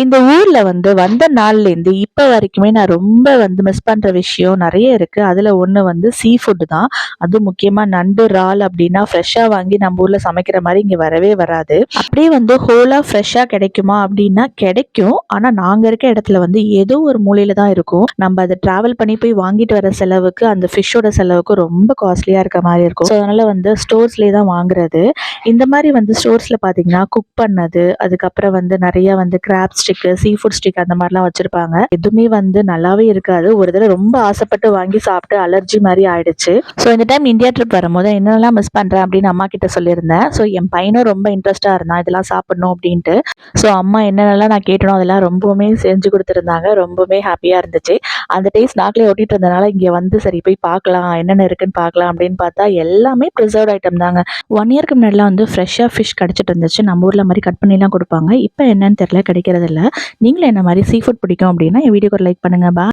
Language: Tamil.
இந்த ஊர்ல வந்த நாள்லேருந்து இப்ப வரைக்குமே நான் ரொம்ப மிஸ் பண்ற விஷயம் நெறைய இருக்கு. அதுல ஒண்ணு சீ ஃபுட் தான். அதுவும் முக்கியமா நண்டு, இறால் அப்டின்னா ஃப்ரெஷ்ஷா வாங்கி நம்ம ஊர்ல சமைக்கிற மாரி இங்க வரவே வராது. அப்படியே ஹோலா ஃப்ரெஷ்ஷா கிடைக்குமா அப்டின்னா கிடைக்கும். ஆனா நாங்க இருக்க இடத்துல ஏதோ ஒரு மூலையில தான் இருக்கும். நம்ம அத டிராவல் பண்ணி போய் வாங்கிட்டு வர செலவுக்கு அந்த ஃபிஷ்ஷோட செலவுக்கு ரொம்ப காஸ்ட்லியா இருக்க மாரி இருக்கும். ஸோ அதனால ஸ்டோர்ஸ்லயே தான் வாங்குறது. இந்த மாரி ஸ்டோர்ஸ்ல பார்த்தீங்கன்னா, குக் பண்ணது, அதுக்கப்புறம் நெறைய crab stick, seafood stick அந்த மாரிலாம் வச்சிருப்பாங்க. எதுவுமே நல்லாவே இருக்காது. ஒரு தடவ ரொம்ப ஆசைப்பட்டு வாங்கி சாப்பிட்டு அலர்ஜி மாரி ஆயிடுச்சு. ஸோ இந்த டைம் இந்தியா ட்ரிப் வரும்போது என்னென்னலாம் மிஸ் பண்றேன் அப்படின்னு அம்மா கிட்ட சொல்லியிருந்தேன். ஸோ என் பையனும் ரொம்ப இன்ட்ரெஸ்ட்டா இருந்தான். இதெல்லாம் சாப்பிடணும் அப்படின்ட்டு. ஸோ அம்மா என்னென்னலாம் நான் கேட்டனோ அதெல்லாம் ரொம்பவுமே செஞ்சு குடுத்துருந்தாங்க. ரொம்பவே ஹாப்பியா இருந்துச்சு. அந்த டேஸ்ட் நாக்குலயே ஒட்டிட்டு இருந்தனால இங்க சரி போய் பார்க்கலாம், என்னென்ன இருக்குன்னு பார்க்கலாம் அப்படின்னு பார்த்தா எல்லாமே ப்ரிசர்வ்ட் ஐட்டம் தாங்க. 1 இயர்க்கு முன்னாடிலாம் ஃப்ரெஷ்ஷா ஃபிஷ் கிடைச்சிட்டு இருந்துச்சு. நம்ம ஊர்ல மாரி கட் பண்ணிலாம் குடுப்பாங்க. இப்ப என்னன்னு தெரியல, கிடைக்கிறதில்ல. நீங்களும் என்ன மாரி சீ ஃபுட் பிடிக்கும் அப்படின்னா, என் வீடியோக்கு ஒரு லைக் பண்ணுங்க. பாய்.